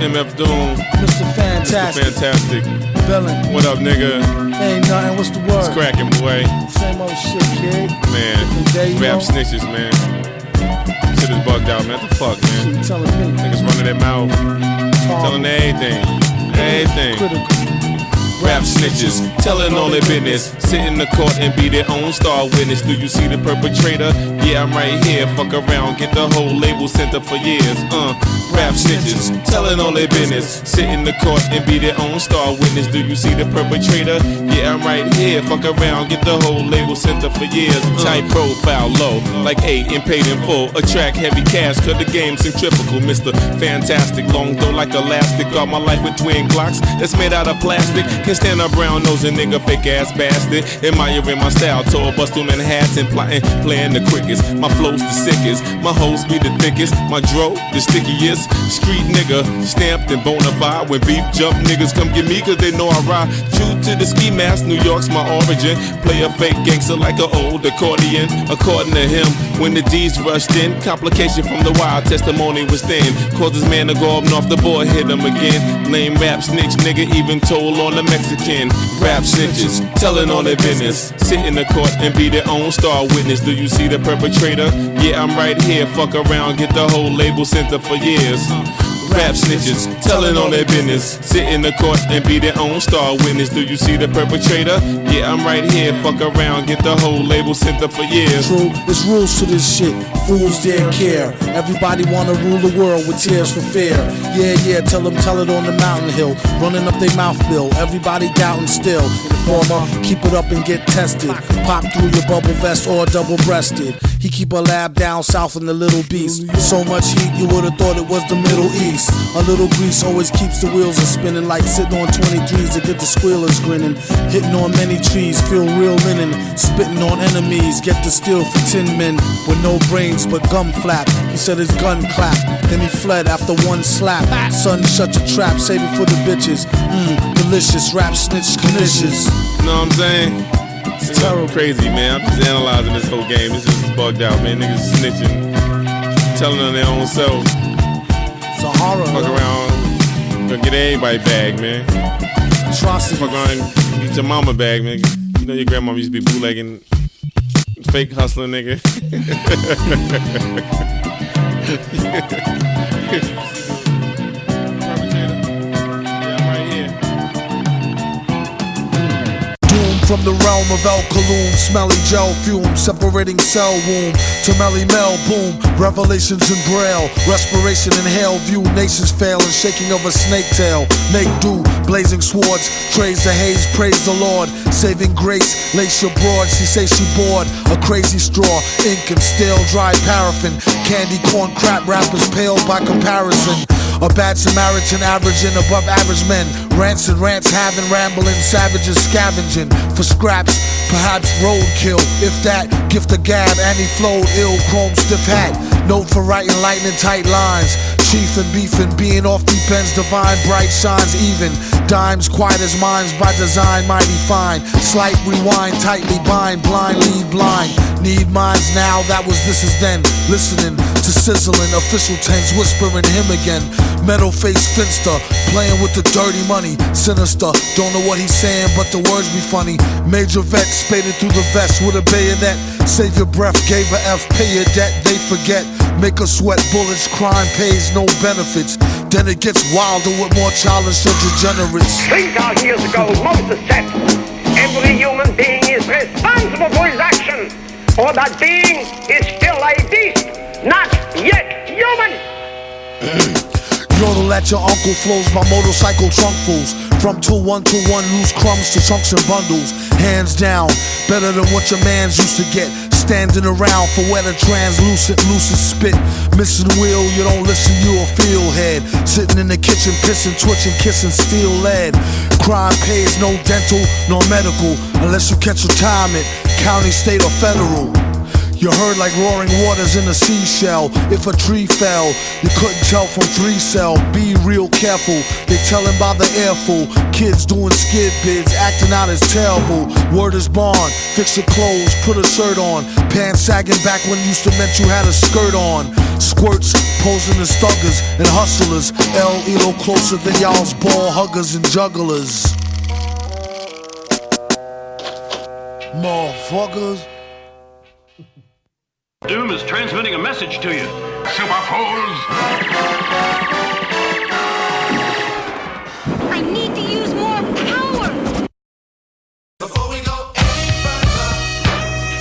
MF Doom. Mr. Fantastic. Mr. Fantastic. Villain. What up, nigga? Ain't nothing, what's the word? It's cracking, boy. Same old shit, kid. Man, Day, Rapp Snitches, man. Shit is bugged out, man. What the fuck, man? Shit, you telling me. Niggas running their mouth. Telling everything. Everything. Critical. Rapp snitches, telling all their business. Sit in the court and be their own star witness. Do you see the perpetrator? Yeah, I'm right here. Fuck around, get the whole label sent up for years. Rapp snitches, telling all their business. Sit in the court and be their own star witness. Do you see the perpetrator? Yeah, I'm right here. Fuck around, get the whole label sent up for years. Tight profile, low, like 8 and paid in full. Attract heavy cash, cause the game's centrifugal. Mr. Fantastic, long though like elastic. Got my life with twin Glocks that's made out of plastic. Can't stand a brown nosing nigga, fake ass bastard. Admiring my style, tour bust through Manhattan, plotting, playing the quickest. My flow's the sickest, my hoes be the thickest. My dro, the stickiest. Street nigga, stamped and bona fide. When beef jump, niggas come get me cause they know I ride. True to the ski mask, New York's my origin. Play a fake gangster like an old accordion. According to him, when the D's rushed in, complication from the wild testimony was thin. Caused his man to go up north, the boy hit him again. Lame rap snitch nigga, even told on the Mexican. Rapp snitches, telling all their business. Sit in the court and be their own star witness. Do you see the perpetrator? Yeah, I'm right here. Fuck around, get the whole label sent up for years. Rapp snitches, telling all their business. Sit in the court and be their own star witness. Do you see the perpetrator? Yeah, I'm right here. Fuck around, get the whole label sent up for years. True, there's rules to this shit. Fools dare care. Everybody wanna rule the world with tears for fear. Yeah, tell it on the mountain hill. Running up their mouth bill. Everybody doubting still. Informer, keep it up and get tested. Pop through your bubble vest or double-breasted. He keep a lab down south in the Little Beast. So much heat you would've thought it was the Middle East. A little grease always keeps the wheels a spinning, like sitting on 23s to get the squealers grinning. Hitting on many trees, feel real linen. Spitting on enemies, get the steel for 10 men with no brains but gum flap. He said his gun clapped, then he fled after one slap. Son, shut your trap, save it for the bitches. Delicious, rap snitch delicious. Know what I'm saying? It's terrible. Crazy, man. I'm just analyzing this whole game. It's just bugged out, man. Niggas snitching, telling on their own self. It's a horror. Fuck around, gonna get everybody bag, man. Atrocity. Fuck around and get your mama bag, man. You know your grandmama used to be bootlegging, fake hustling, nigga. From the realm of El Kaloum, smelly gel fume, separating cell womb to Melly Mel, boom, revelations in braille, respiration in hell, view nations fail and shaking of a snake tail. Make do, blazing swords, trays the haze, praise the Lord, saving grace, lace your broad, she say she bored, a crazy straw, ink and stale, dry paraffin, candy corn crap rappers pale by comparison. A bad Samaritan averaging above average men. Rants and rants having rambling savages scavenging for scraps, perhaps roadkill. If that, gift a gab and he flowed ill, chrome stiff hat. Note for writing lightning tight lines. Chief and beefing, being off deep ends, divine, bright shines even. Dimes quiet as minds by design, mighty fine. Slight rewind, tightly bind, blind lead blind. Need minds now, that was this is then. Listening to sizzling, official tens whispering him again. Metal face finster, playing with the dirty money. Sinister, don't know what he's saying, but the words be funny. Major vet, spaded through the vest with a bayonet. Save your breath, gave a F, pay your debt, they forget. Make us sweat bullets, crime pays no benefits. Then it gets wilder with more childish and degenerates. 3,000 years ago, Moses said, every human being is responsible for his action, or that being is still a beast, not yet human. Yodel at your uncle flows my motorcycle trunk fools. From tool one to one, loose crumbs to chunks and bundles. Hands down, better than what your mans used to get. Standing around for wet and translucent, lucid spit. Missing wheel, you don't listen, you a field head. Sitting in the kitchen, pissing, twitching, kissing steel lead. Crime pays no dental nor medical, unless you catch retirement, county, state, or federal. You heard like roaring waters in a seashell. If a tree fell, you couldn't tell from 3-cell. Be real careful, they tellin' by the airful. Kids doing skid bids, acting out as terrible. Word is bond, fix your clothes, put a shirt on. Pants sagging back when used to meant you had a skirt on. Squirts, posing as thuggers and hustlers. Elo closer than y'all's ball huggers and jugglers. Motherfuckers. Doom is transmitting a message to you. Super fools! I need to use more power! Before we go any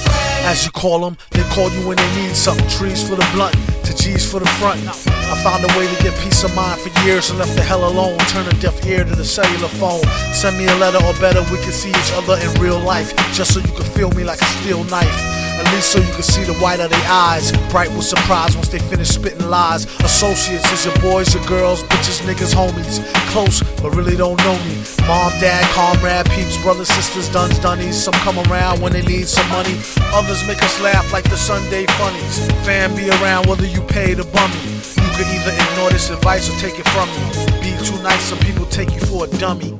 further, as you call them, they call you when they need something. Trees for the blunt, to G's for the front. I found a way to get peace of mind for years and left the hell alone. Turn a deaf ear to the cellular phone. Send me a letter or better, we can see each other in real life. Just so you can feel me like a steel knife. At least so you can see the white of their eyes. Bright with surprise once they finish spitting lies. Associates is your boys, your girls, bitches, niggas, homies. Close, but really don't know me. Mom, dad, comrade, peeps, brothers, sisters, duns, dunnies. Some come around when they need some money. Others make us laugh like the Sunday funnies. Fan be around whether you pay the bummy. You could either ignore this advice or take it from me. Be too nice, some people take you for a dummy.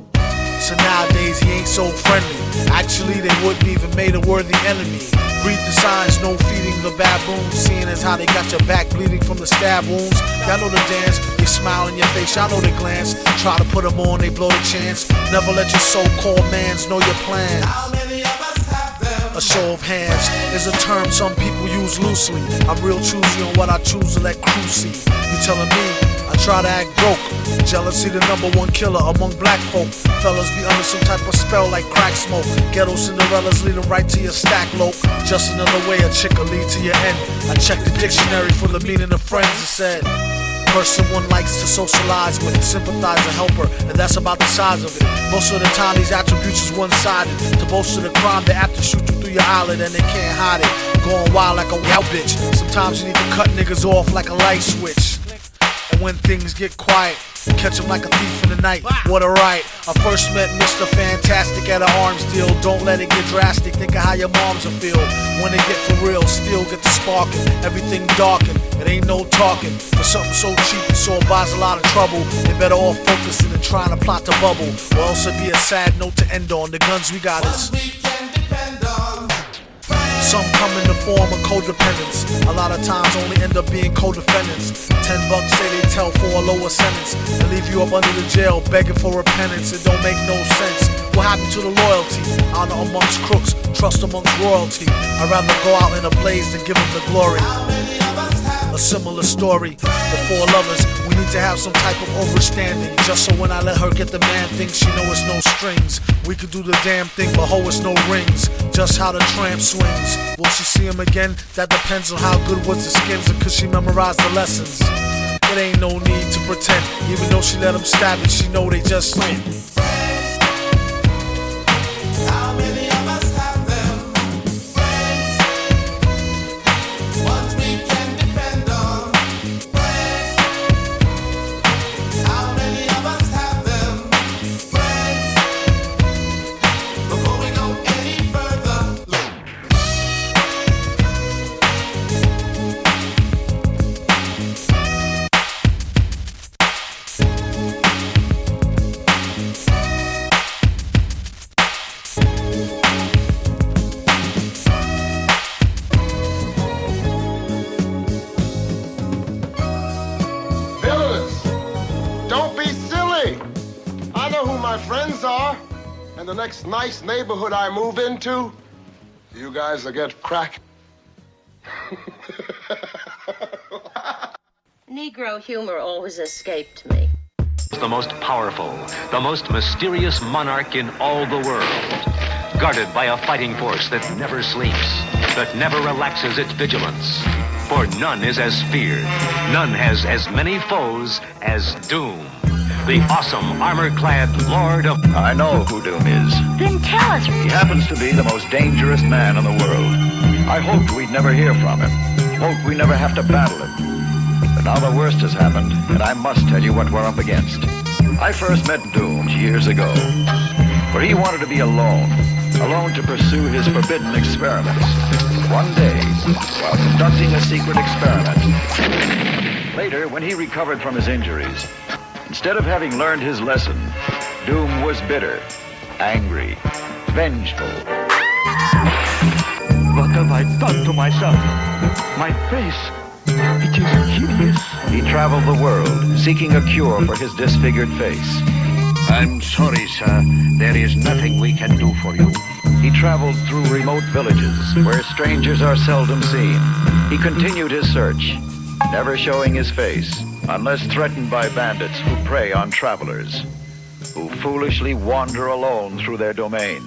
So nowadays he ain't so friendly. Actually they wouldn't even made a worthy enemy. Read the signs, no feeding the baboons. Seeing as how they got your back bleeding from the stab wounds. Y'all know the dance, they smile in your face, y'all know the glance. Try to put them on, they blow the chance. Never let your so-called mans know your plan. How many of us have them? A show of hands is a term some people use loosely. I'm real choosy on what I choose to let crew see. You telling me I try to act broke? Jealousy the #1 killer among black folk. Fellas be under some type of spell like crack smoke. Ghetto Cinderellas lead them right to your stack loc. Just another way a chick will lead to your end. I checked the dictionary for the meaning of friends. It said person one likes to socialize with, sympathize or help her, and that's about the size of it. Most of the time these attributes is one-sided. To boast of the crime, they apt to shoot you through your eyelid and they can't hide it. Going wild like a wild bitch. Sometimes you need to cut niggas off like a light switch. And when things get quiet, catch him like a thief in the night. What a right. I first met Mr. Fantastic at an arms deal. Don't let it get drastic. Think of how your moms will feel when they get for real. Still get the sparking. Everything darkened. It ain't no talking. For something so cheap and so buys a lot of trouble. They better off focusing and trying to plot the bubble. Or else it'd be a sad note to end on. The guns we got is some come in the form of codependence. A lot of times only end up being co-defendants. $10 say they tell for a lower sentence and leave you up under the jail begging for repentance. It don't make no sense. What happened to the loyalty? Honor amongst crooks, trust amongst royalty. I'd rather go out in a blaze than give them the glory. A similar story. The four lovers, we need to have some type of overstanding. Just so when I let her get the man thing, she know it's no strings. We could do the damn thing, but ho, it's no rings. Just how the tramp swings. Will she see him again? That depends on how good was the skins and could she memorize the lessons. It ain't no need to pretend. Even though she let him stab it, she know they just win. How many of us have them? Friends, ones we can depend on. Friends, how many of us have them? Friends, before we go any further, friends are, and the next nice neighborhood I move into, you guys will get crack. Negro humor always escaped me. The most powerful, the most mysterious monarch in all the world. Guarded by a fighting force that never sleeps, that never relaxes its vigilance. For none is as feared, none has as many foes as Doom. The awesome, armor-clad Lord of... I know who Doom is. Then tell us. He happens to be the most dangerous man in the world. I hoped we'd never hear from him. Hoped we'd never have to battle him. But now the worst has happened, and I must tell you what we're up against. I first met Doom years ago, where he wanted to be alone. alone to pursue his forbidden experiments. One day, while conducting a secret experiment, later, when he recovered from his injuries, instead of having learned his lesson, Doom was bitter, angry, vengeful. What have I done to myself? My face, it is hideous. He traveled the world, seeking a cure for his disfigured face. I'm sorry, sir. There is nothing we can do for you. He traveled through remote villages where strangers are seldom seen. He continued his search, never showing his face, unless threatened by bandits who prey on travelers, who foolishly wander alone through their domain.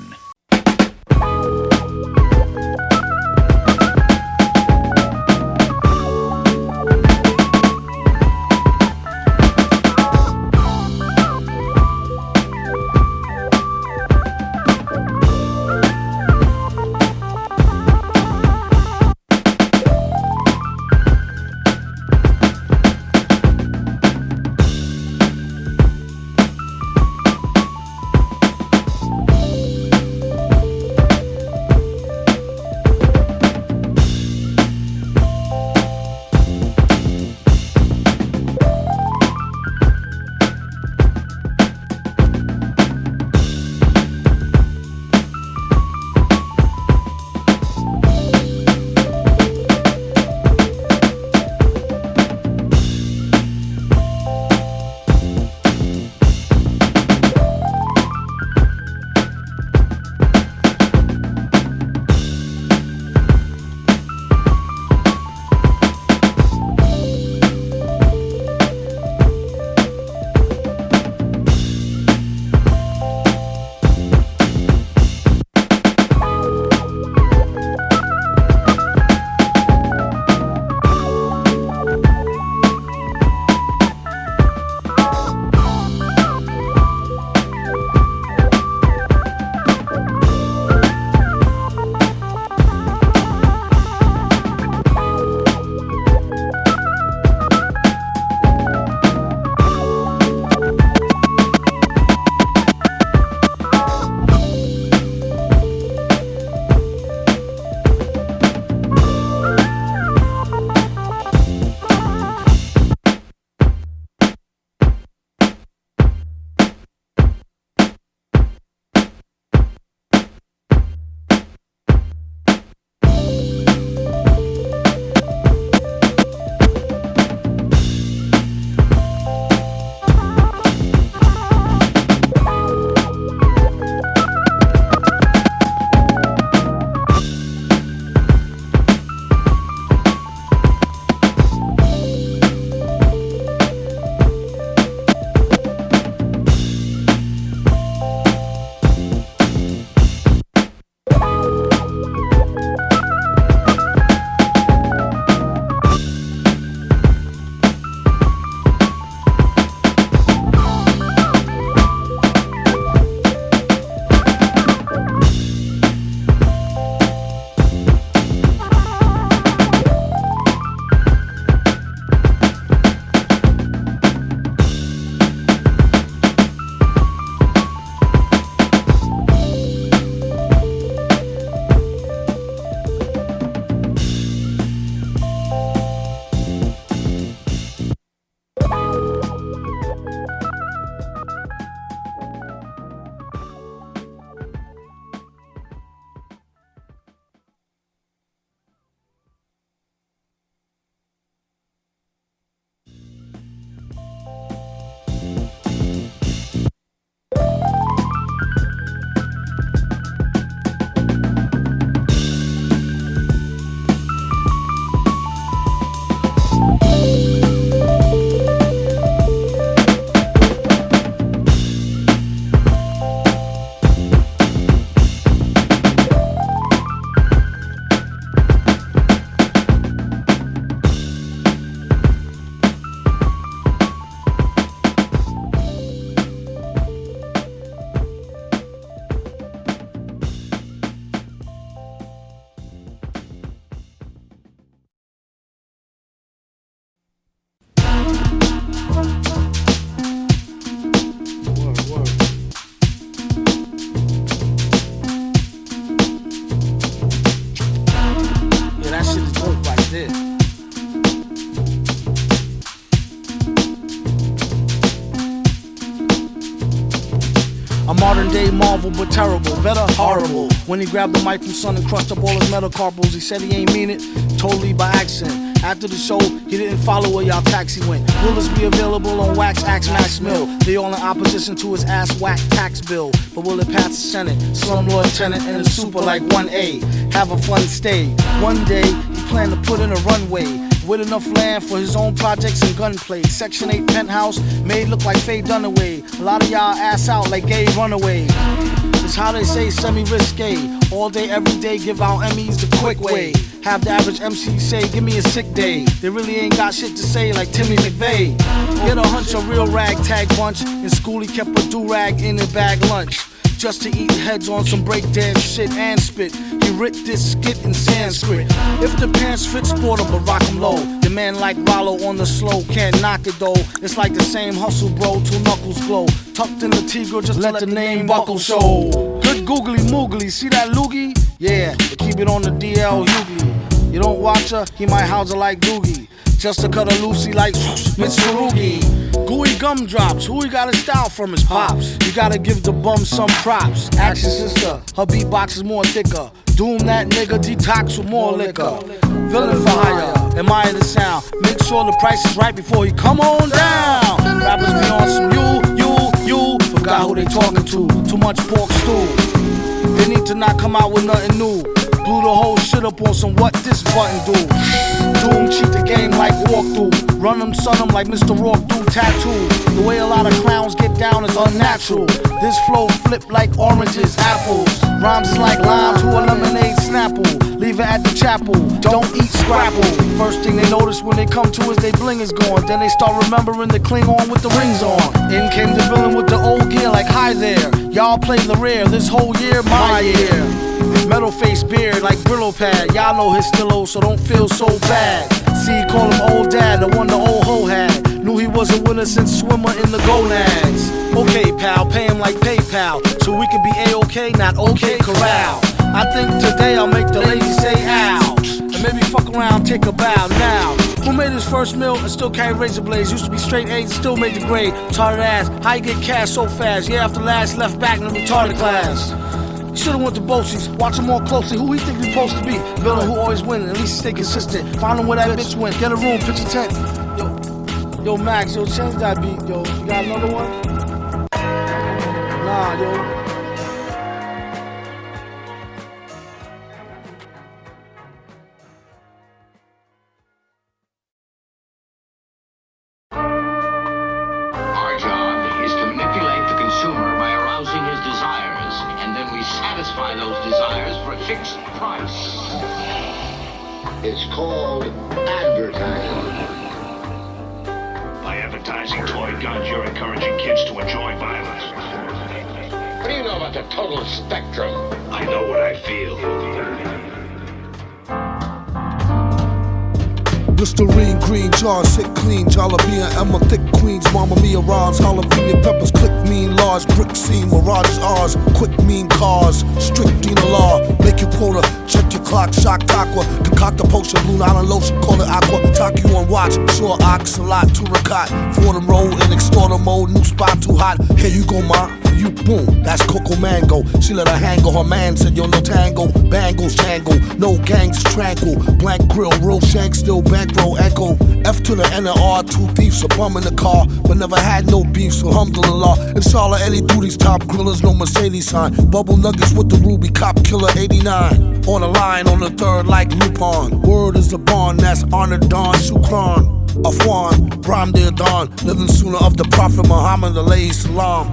day marvel but terrible, better horrible. When he grabbed the mic from Son and crushed up all his metacarpals, he said he ain't mean it, totally by accident. After the show, he didn't follow where y'all taxi went. Will this be available on Wax, Axe, Max Mill? They all in opposition to his ass whack tax bill. But will it pass the Senate? Slumlord tenant and a super like 1A. Have a fun stay. One day, he planned to put in a runway with enough land for his own projects and gunplay. Section 8 penthouse made look like Faye Dunaway. A lot of y'all ass out like gay runaway. It's how they say semi-risque. All day, every day, give out Emmys the quick way. Have the average MC say, give me a sick day. They really ain't got shit to say like Timmy McVeigh. Get a hunch, a real ragtag bunch. In school he kept a do-rag in his bag lunch. Just to eat heads on some breakdance shit and spit. He writ this skit in Sanskrit. If the pants fit, sport 'em but rock 'em low. The man like Rollo on the slow, can't knock it though. It's like the same hustle bro, two knuckles glow. Tucked in the Tigre, just let the name buckle show. Good googly moogly, see that loogie? Yeah, keep it on the DL Hughley. You don't watch her, he might house her like Doogie. Just to cut a Lucy like Miss Farugi. Gooey gumdrops, who he got his style from his pops. You gotta give the bum some props. Action sister, her beatbox is more thicker. Doom that nigga, detox with more liquor. Villain for hire, admire the sound. Make sure the price is right before he come on down. Rappers be on some you. Forgot who they talking to, too much pork stew. They need to not come out with nothing new. Blew the whole shit up on some what this button do. Doom cheat the game like walkthrough. Run them, son them like Mr. Rourke do tattoo. The way a lot of clowns get down is unnatural. This flow flip like oranges, apples. Rhymes is like lime to a lemonade snapple. Leave it at the chapel, don't eat scrapple. First thing they notice when they come to is they bling is gone. Then they start remembering the Klingon with the rings on. In came the villain with the old gear like hi there. Y'all play the rare, this whole year, my year. Metal face beard like Brillo pad. Y'all know his stillo, so don't feel so bad. See, call him old dad, the one the old hoe had. Knew he was a winner since swimmer in the gonads. Okay, pal, pay him like PayPal, so we can be A-OK, not OK corral. I think today I'll make the ladies say ow, and maybe fuck around, take a bow now. Who made his first meal and still carry razor blades? Used to be straight A's and still made the grade. Retarded ass, how you get cash so fast? Yeah, after last left back in the retarded class. You should've went to Bochi's, watch him more closely. Who he think he's supposed to be? Villain who always win, at least stay consistent. Find him where that bitch went, get a room, pitch a tent. Yo Max, yo change that beat, yo. You got another one? Nah, yo. Our job is to manipulate the consumer by arousing his desires, and then we satisfy those desires for a fixed price. It's called advertising. By advertising toy guns, you're encouraging kids to enjoy violence. What do you know about the total spectrum? I know what I feel. Listerine, green jars, sit clean, jalapeno, Emma, thick queens, Mama Mia, Rods, jalapeno peppers, click mean, large brick scene, mirages ours, quick mean cars, strict Dina law, make your quota, check your clock, shock aqua, concoct a potion, Blue Island lotion, call it aqua, talk you on watch, sure ox, a lot, to recot, for them roll in extorter mode, new spot too hot, here you go, ma. You boom, that's Coco Mango. She let her hang on her man, said yo no tango, bangles tangle, no gangs tranquil, blank grill, real shank, still bankroll echo. F to the N and R, two thieves, a bum in the car, but never had no beef, so alhamdulillah. Inshallah, Eddie Duty's top grillers, no Mercedes sign. Bubble nuggets with the ruby, cop killer 89. On the line, on the third like Lupon. Word is the bond, that's honor Don Shukran. Afwan, Bram Dawn, living sooner of the Prophet Muhammad, alayhi salam.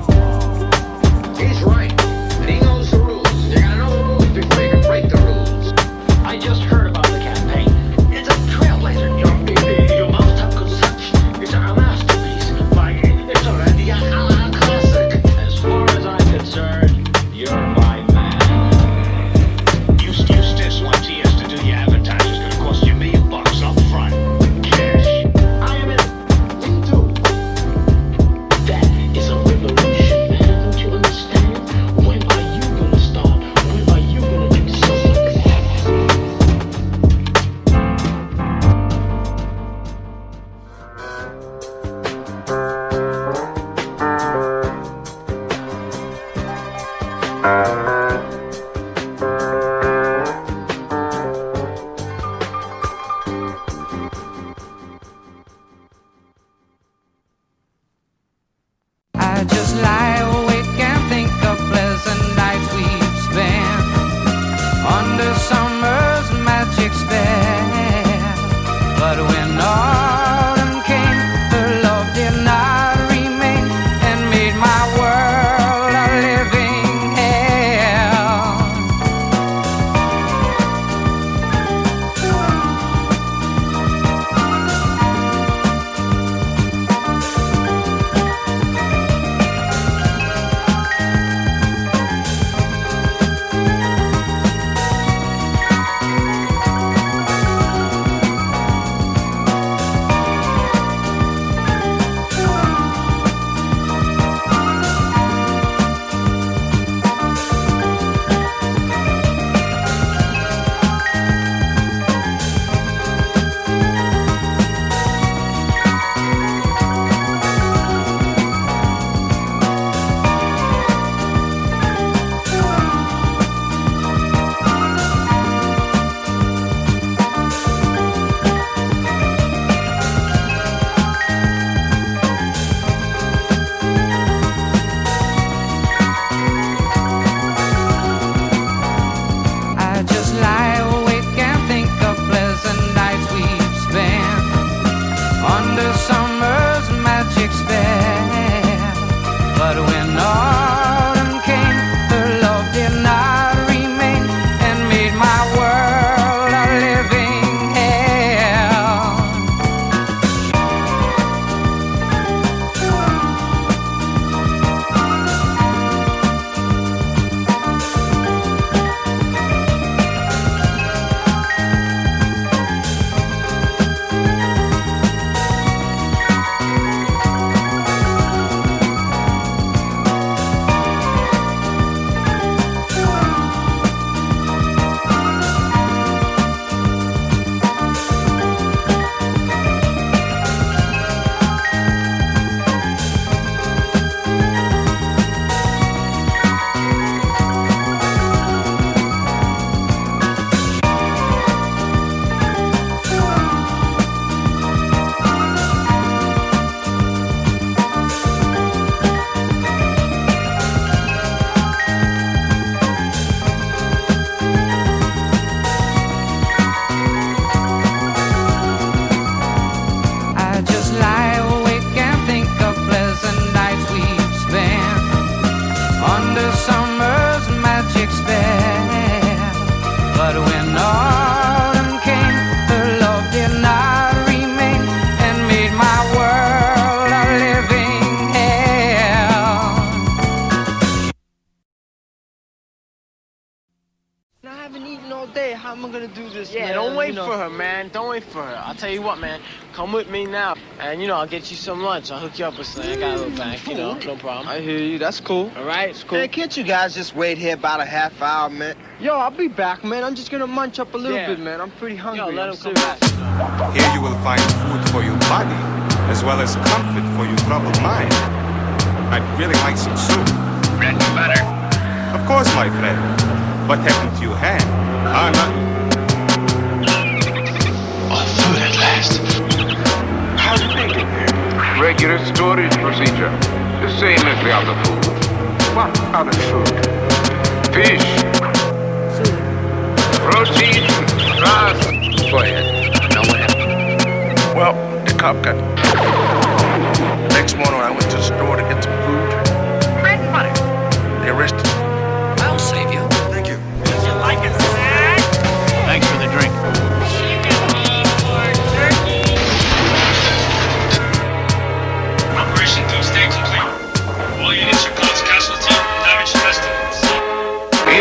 He's right, and he knows the rules. You gotta know the rules before you can break the rules. I just heard about the campaign. It's a trailblazer. Your mouth top conception. It's a masterpiece. It's already a classic. As far as I'm concerned, you're my man. You still want TS to do your advertising. It's gonna cost you $1 million up front. Cash. I am in. You do. That is a revolution. When are you under summer's magic spell. But when autumn came, her love did not remain and made my world a living hell. I just lie awake and think of pleasant nights we've spent under summer's magic spell. But when autumn came, her love did not remain and made my world a living hell. I just lie awake and think of pleasant nights we've spent under summer's magic spell. But when autumn came, her love did not remain and made my world a living hell. I haven't eaten all day. How am I gonna do this, Yeah, man? don't wait You know. for her, man. Don't wait for her. I'll tell you what, man. Come with me now. And, I'll get you some lunch. I'll hook you up with something. I got a little bank, no problem. I hear you. That's cool. All right? It's cool. Hey, can't you guys just wait here about a half hour, man? Yo, I'll be back, man. I'm just gonna munch up a little bit, man. I'm pretty hungry. Yo, let I'm him come serious. back. Here you will find food for your body, as well as comfort for your troubled mind. I'd really like some soup. Bread and butter. Of course, my friend. What happened to your hand? Nothing. Oh, food at last. How's it making here? Regular storage procedure. The same as the other food. What other food? Fish. Protein. Grass. Go ahead. Now what happened? Well, the cop got. Next morning, I went to the store to get some food. Bread and butter. They arrested me. I'll save you. Thank you. Would you like a snack? Thanks for the drink. Operation Doomsday complete. All units are close casualty, damage to estimates.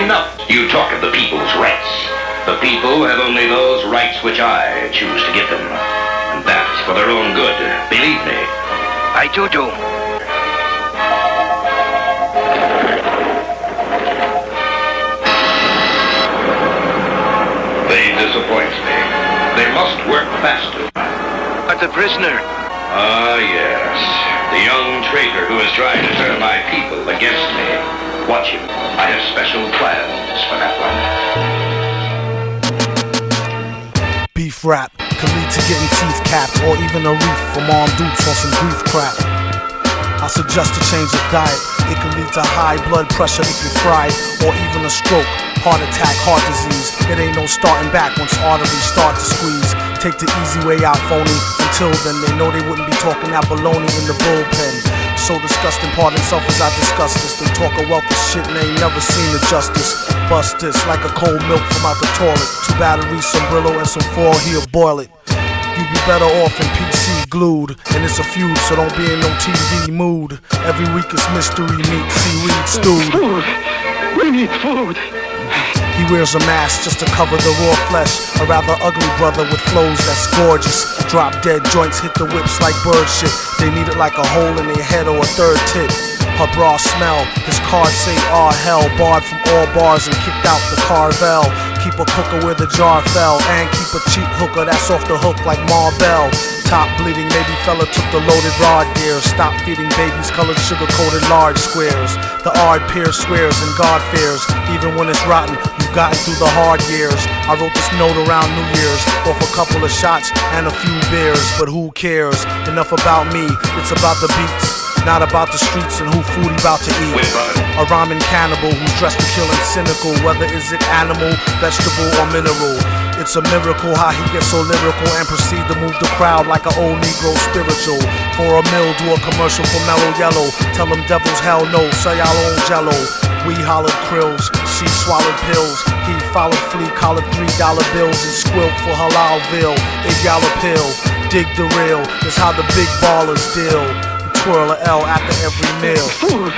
Enough. You talk of the people's rights. The people have only those rights which I choose to give them. And that is for their own good. Believe me. I do. They disappoint me. They must work faster. But the prisoner. Ah, yes. The young traitor who is trying to turn my people against me. Watch him. I have special plans for that one. Beef rap can lead to getting teeth capped or even a reef from armed dudes on some grief crap. I suggest a change of diet. It can lead to high blood pressure if you fry it, or even a stroke. Heart attack, heart disease. It ain't no starting back once arteries start to squeeze. Take the easy way out, phony. Until then, they know they wouldn't be talking that baloney in the bullpen. So disgusting, pardon self as I discuss this. They talk a wealth of shit and they ain't never seen the justice. Bust this like a cold milk from out the toilet. 2 batteries, some Brillo, and some foil, he'll boil it. You'd be better off in PC glued. And it's a feud, so don't be in no TV mood. Every week it's mystery meat, seaweed stewed. Food! We need food! He wears a mask just to cover the raw flesh. A rather ugly brother with flows that's gorgeous. Drop dead joints hit the whips like bird shit. They need it like a hole in their head or a third tit. Her bra smell, his cards say "Ah hell." Barred from all bars and kicked out the Carvel. Keep a cooker where the jar fell. And keep a cheap hooker that's off the hook like Marbell. Top bleeding, maybe fella took the loaded rod deer. Stop feeding babies colored sugar-coated large squares. The ard peer swears and God fears. Even when it's rotten, you've gotten through the hard years. I wrote this note around New Year's off a couple of shots and a few beers. But who cares? Enough about me, it's about the beats. Not about the streets and who food he about to eat. A rhyming cannibal who's dressed to kill and cynical. Whether is it animal, vegetable, or mineral. It's a miracle how he gets so lyrical and proceed to move the crowd like an old Negro spiritual. For a meal, do a commercial for Mellow Yellow. Tell them devils hell no, sell y'all own jello. We hollered krills, she swallowed pills. He followed flea collared $3 bills and squilt for Halalville. If y'all a pill, dig the real. It's how the big ballers deal. Twirl a L after every meal. Food!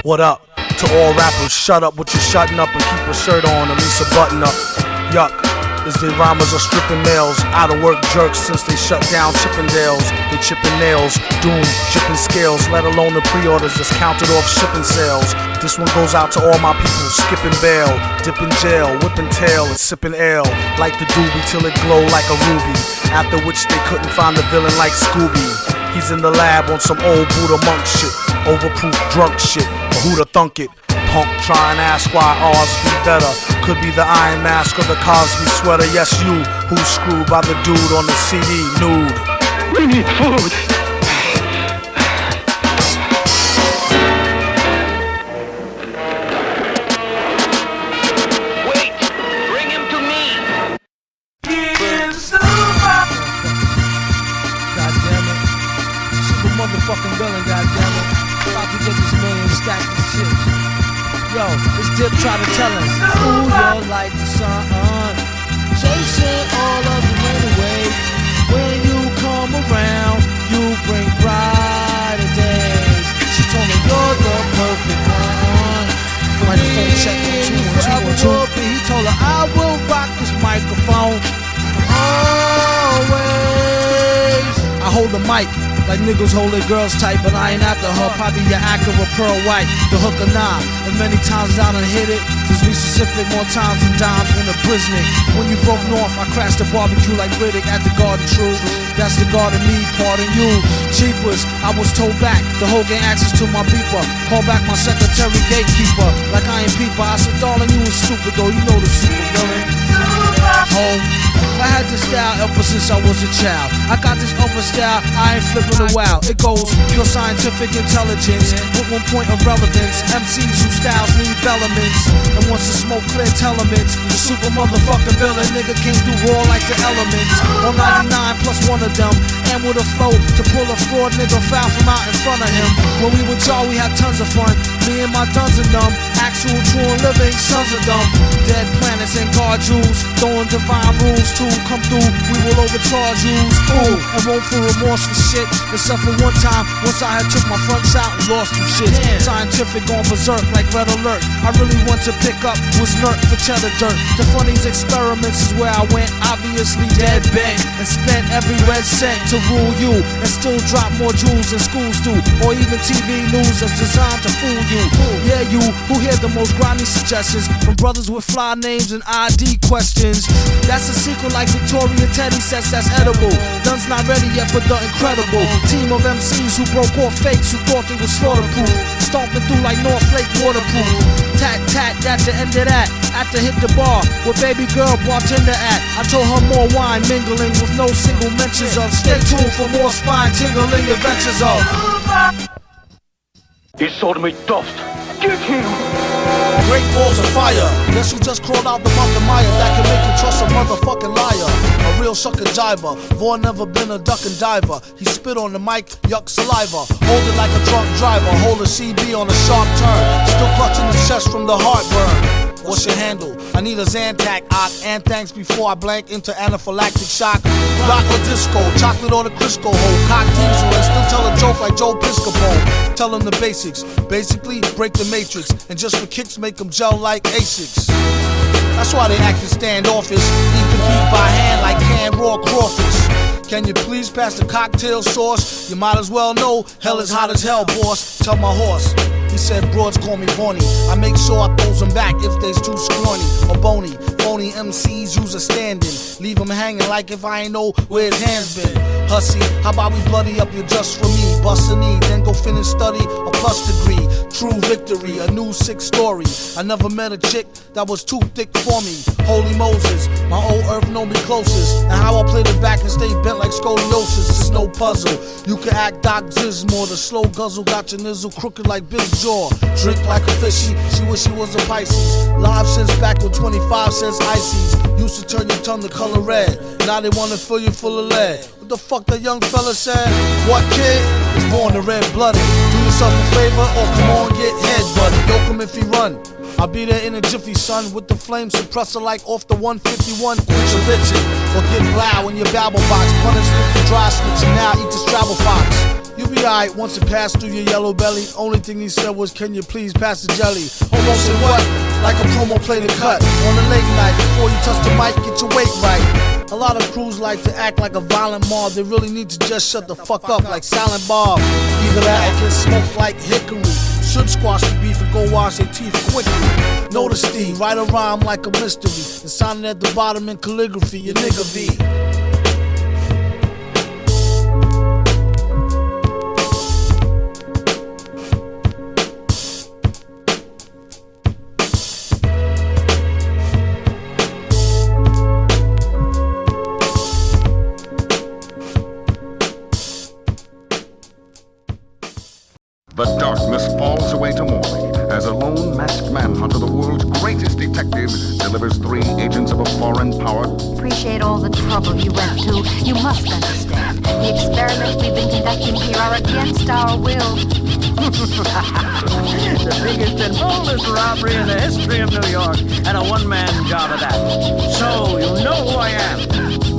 What up? To all rappers, shut up with your shutting up and keep a shirt on, at least a button up. Yuck, as they rhymers are stripping males. Out of work jerks since they shut down Chippendales. They chipping nails, doom, chipping scales. Let alone the pre-orders that's counted off shipping sales. This one goes out to all my people skipping bail, dipping jail, whipping tail and sipping ale. Like the doobie till it glow like a ruby. After which they couldn't find the villain like Scooby. He's in the lab on some old Buddha monk shit. Overproof drunk shit, but who'da thunk it? Punk try and ask why ours be better. Could be the Iron Mask or the Cosby sweater. Yes, you, who's screwed by the dude on the CD nude. We need food! Wait! Bring him to me! Goddamn it. Super motherfucking villain, goddamn it. About to get this million stacks of shit. Yo, this dip try to tell him, ooh, you're like the sun, chasing all of the rain away. When you come around, you bring brighter days. She told me you're the perfect one. Microphone check on 2 1 2 1 2. He told her I will rock this microphone always. I hold the mic like niggas hold their girls tight, but I ain't after her. Probably your Acura Pearl White, the hook or nah. And many times I done hit it. Just be specific, more times than dimes in a Brisnik. When you broke north, I crashed the barbecue like Riddick at the Garden True. That's the garden me, pardon you. Cheapers, I was told back. The whole gang access to my beeper. Call back my secretary gatekeeper. Like I ain't peeper. I said, darling, you was stupid though. You know the super villain. Home. I had this style ever since I was a child. I got this upper style, I ain't flipping a wow. It goes pure scientific intelligence with 1 point of relevance. MCs whose styles need elements, and once the smoke clear telements, the super motherfucking villain nigga came through raw like the elements. On 99 plus one of them, and with a flow to pull a fraud nigga foul from out in front of him. When we with y'all, we had tons of fun. Me and my duns and them, actual true and living sons of them. Dead planets and guard jewels, throwing divine rules too. Come through, we will overcharge you. Ooh, and won't feel remorse for shit. Except for one time, once I had took my fronts out and lost some shit. Scientific gone berserk like red alert. I really want to pick up was nerd for cheddar dirt. The funniest experiments is where I went, obviously dead bent, and spent every red cent to rule you, and still drop more jewels than schools do, or even TV news that's designed to fool you. Yeah, you who hear the most grimy suggestions from brothers with fly names and ID questions. That's a sequel like like Victoria Teddy says that's edible. None's not ready yet for the incredible team of MCs who broke off fakes who thought they were slaughterproof. Stomping through like North Lake waterproof. Tat tat at the end of that. After hit the bar where baby girl bartender at. I told her more wine mingling with no single mentions of. Stay tuned for more spine tingling adventures of. He sold me dust. Get him! Great balls of fire. Guess who just crawled out the Mountain Maya that can make you trust a motherfucking liar? A real sucker jiver. Vaughn never been a duck and diver. He spit on the mic, yuck saliva. Hold it like a drunk driver. Hold a CB on a sharp turn. Still clutching his chest from the heartburn. What's your handle? I need a Zantac, and thanks before I blank into anaphylactic shock. Rock or disco, chocolate or the Crisco hole. Cock diesel and still tell a joke like Joe Piscopo. Tell them the basics, basically break the matrix. And just for kicks make them gel like Asics. That's why they acting standoffish. Eat the beat by hand like canned raw crawfish. Can you please pass the cocktail sauce? You might as well know hell is hot as hell, boss. Tell my horse. He said broads call me Boney. I make sure I throws them back if they's too scrawny or bony. Phony MCs use a stand-in. Leave them hanging like if I ain't know where his hands been. Hussy, how about we bloody up your just for me? Bust a knee, then go finish study a plus degree. True victory, a new sick story. I never met a chick that was too thick for me. Holy Moses, my old earth know me closest. And how I play the back and stay bent like scoliosis is no puzzle. You can act Doc Zizmore, the slow guzzle got your nizzle crooked like Biz Jaw. Drink like a fishy, she wish she was a Pisces. Live since back when 25 cents ices. Used to turn your tongue the color red. Now they wanna fill you full of lead. What the fuck that young fella said? What kid is born to red-blooded? Do yourself a favor or come on get head buddy. Yoke him if he run. I'll be there in a jiffy, son, with the flame suppressor like off the 151. Quit your bitchin' or get loud in your babble box. Punish with the dry snitch and now eat the Scrabble fox. You'll be alright once it passed through your yellow belly. Only thing he said was, can you please pass the jelly? Almost said what? Like a promo play to cut. On a late night, before you touch the mic, get your weight right. A lot of crews like to act like a violent mob. They really need to just shut the fuck up like Silent Bob. Either that or get smoked like hickory. Should squash the beef and go wash their teeth quickly. Notice Steve, write a rhyme like a mystery. And sign it at the bottom in calligraphy, your nigga V. The darkness falls away to morning as a lone masked manhunter, the world's greatest detective, delivers 3 agents of a foreign power. Appreciate all the trouble you went to. You must understand. The experiments we've been conducting here are against our will. The biggest and boldest robbery in the history of New York, and a one-man job at that. So, you know who I am.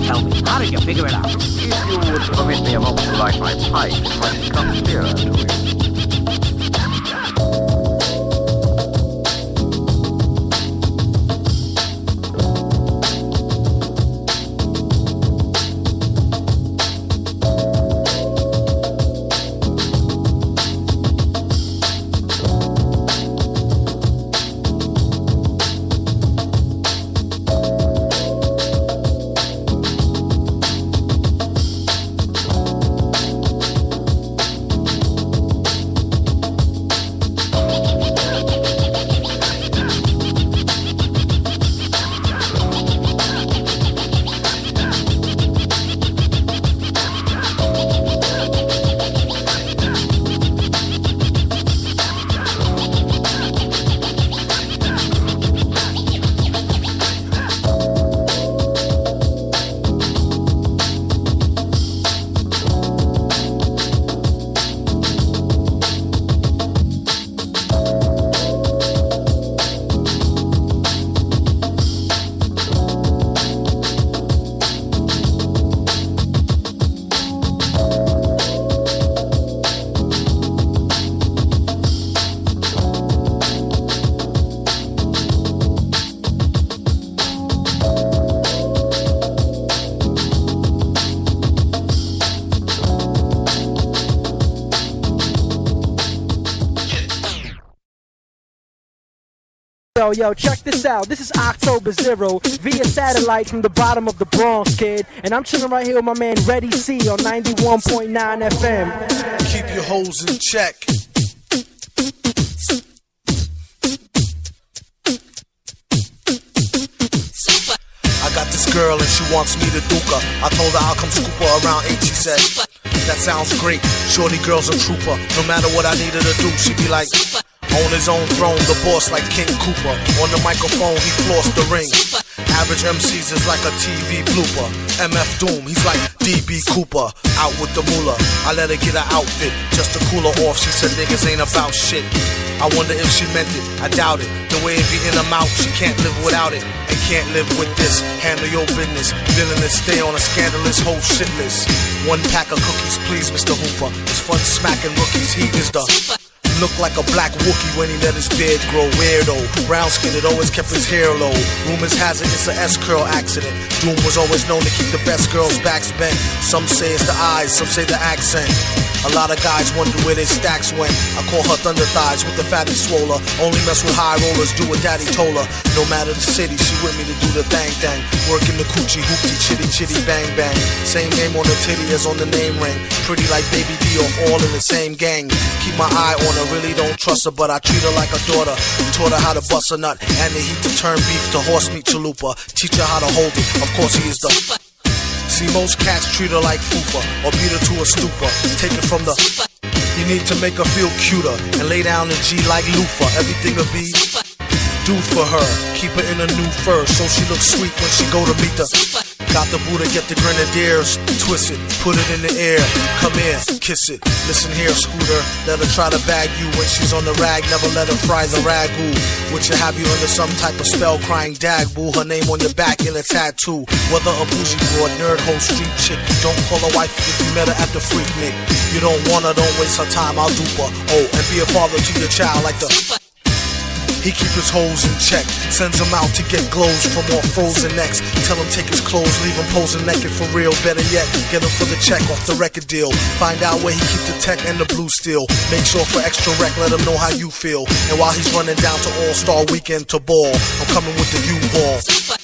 Tell me, how did you figure it out? If you would permit me a moment to light my pipe, I can come nearer to you. Yo, check this out. This is October 0 via satellite from the bottom of the Bronx, kid. And I'm chilling right here with my man Reddy C on 91.9 FM. Keep your hoes in check. I got this girl and she wants me to duke her. I told her I'll come scoop her around 8, she said. That sounds great, shorty girl's a trooper. No matter what I needed to do, she be like, on his own throne, the boss like King Cooper. On the microphone, he flossed the ring. Average MCs is like a TV blooper. MF Doom, he's like DB Cooper. Out with the moolah, I let her get her outfit just to cool her off. She said niggas ain't about shit. I wonder if she meant it, I doubt it. The way it be in her mouth, she can't live without it. And can't live with this, handle your business. Villainous, stay on a scandalous whole shit list. 1 pack of cookies, please, Mr. Hooper. It's fun smacking rookies, he is the... Look like a black Wookie when he let his beard grow. Weirdo, brown skin, it always kept his hair low. Rumors has it it's a S-curl accident. Doom was always known to keep the best girls' backs bent. Some say it's the eyes, some say the accent. A lot of guys wonder where their stacks went. I call her thunder thighs with the fatty swoller. Only mess with high rollers, do what daddy told her. No matter the city, she with me to do the thang thang. Working the coochie hoopty chitty chitty bang bang. Same name on the titty as on the name ring. Pretty like Baby D.o.o, all in the same gang. Keep my eye on her, really don't trust her, but I treat her like a daughter. Taught her how to bust a nut and the heat to turn beef to horse meat chalupa. Teach her how to hold it, of course he is the... See, most cats treat her like fufa or beat her to a stupor. Take it from the... You need to make her feel cuter and lay down the G like loofah. Everything will be do for her. Keep her in a new fur so she looks sweet when she go to meet the... Got the Buddha, get the grenadiers, twist it, put it in the air, come here, kiss it. Listen here, Scooter, let her try to bag you when she's on the rag, never let her fry the ragu. Which will have you under some type of spell, crying dag boo, her name on your back in a tattoo. Whether a bougie broad, nerd, hoe, street chick, don't call her wife if you met her at the Freak Nick. You don't want her, don't waste her time, I'll dupe her. Oh, and be a father to your child like the... He keep his hoes in check, sends them out to get glows from all frozen necks. Tell him take his clothes, leave him posing naked for real. Better yet, get him for the check off the record deal. Find out where he keep the tech and the blue steel. Make sure for extra rec, let him know how you feel. And while he's running down to All-Star Weekend to ball, I'm coming with the U-Ball.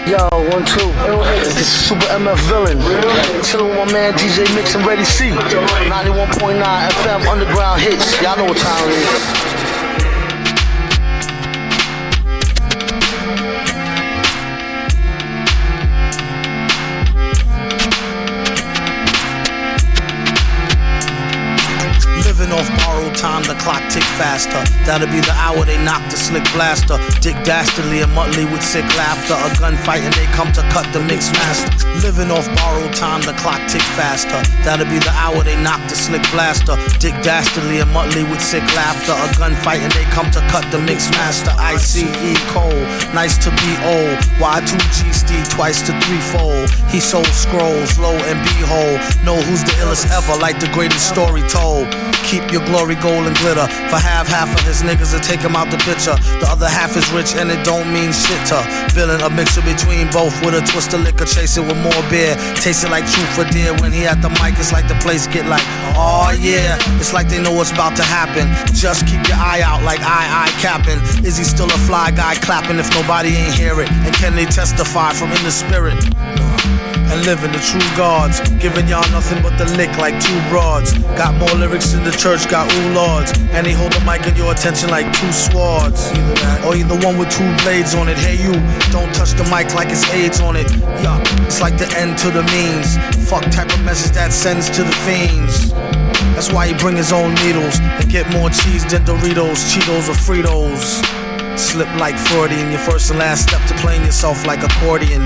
Yo, 1, 2. This is Super MF Villain. Chillin' with my man DJ Mix and Reddy C. 91.9 FM Underground Hits. Y'all know what time it is. Off borrowed time, the clock tick faster. That'll be the hour they knock the slick blaster. Dick Dastardly and Muttley with sick laughter. A gunfight and they come to cut the mix master. Living off borrowed time, the clock tick faster. That'll be the hour they knock the slick blaster. Dick Dastardly and Muttley with sick laughter. A gunfight and they come to cut the mix master. ICE Cole, nice to be old. Y2G Steve twice to threefold. He sold scrolls, low and behold. Know who's the illest ever, like the greatest story told. Keep your glory gold and glitter. For half of his niggas to take him out the picture. The other half is rich and it don't mean shit to. Villain, a mixture between both with a twist of liquor. Chase it with more beer. Taste it like truth for dear. When he at the mic, it's like the place get like, oh yeah. It's like they know what's about to happen. Just keep your eye out like I capping. Is he still a fly guy clapping if nobody ain't hear it? And can they testify from in the spirit? And living the true gods, giving y'all nothing but the lick like two broads. Got more lyrics than the church got ooh lords. And they hold the mic at your attention like two swords. Or either one with two blades on it. Hey you, don't touch the mic like it's AIDS on it. Yuck, it's like the end to the means. Fuck type of message that sends to the fiends. That's why he bring his own needles and get more cheese than Doritos, Cheetos, or Fritos. Slip like Freudian, your first and last step to playing yourself like accordion.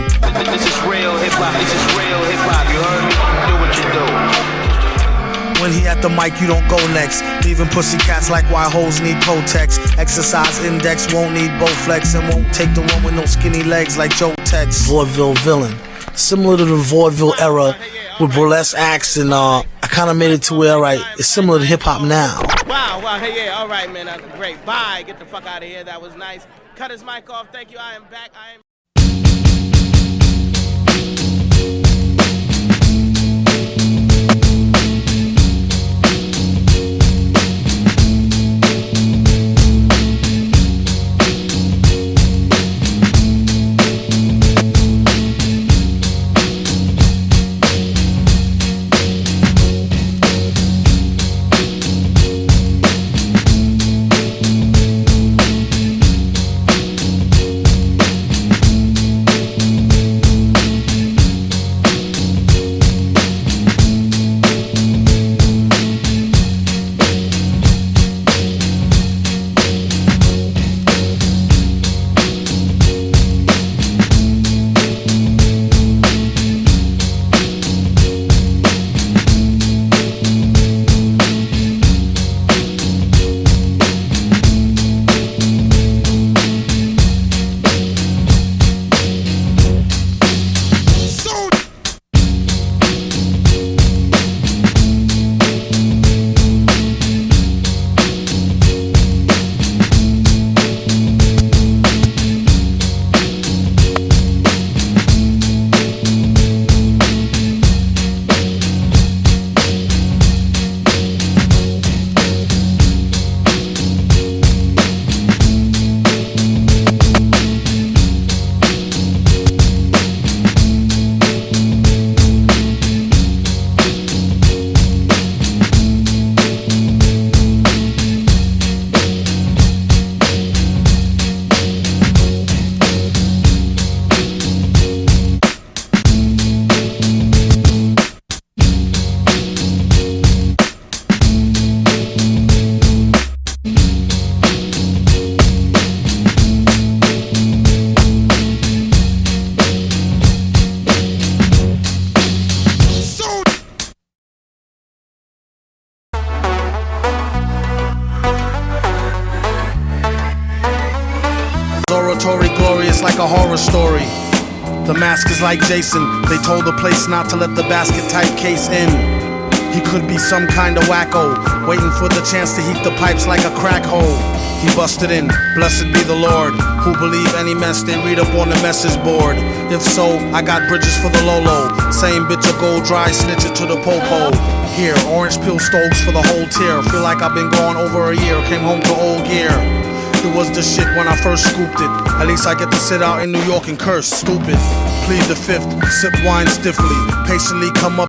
This is real hip-hop, this is real hip-hop, you heard me? Do what you do. When he at the mic, you don't go next. Leaving pussy cats like why hoes need Kotex. Exercise index won't need Bowflex and won't take the one with no skinny legs like Joe Tex. Vaudeville villain. Similar to the vaudeville era, with burlesque acts, and I kind of made it to where, alright, it's similar to hip hop now. Wow, hey, yeah, all right, man, that's great. Bye, get the fuck out of here, that was nice. Cut his mic off, thank you, I am back, Oratory glorious like a horror story. The mask is like Jason. They told the place not to let the basket type case in. He could be some kind of wacko, waiting for the chance to heat the pipes like a crack hole. He busted in, blessed be the Lord, who believe any mess they read up on the message board. If so, I got bridges for the Lolo. Same bitch a gold dry, snitch it to the popo. Here, orange peel stoves for the whole tier. Feel like I've been gone over a year, came home to old gear. It was the shit when I first scooped it. At least I get to sit out in New York and curse, stupid. Plead the fifth, sip wine stiffly, patiently come up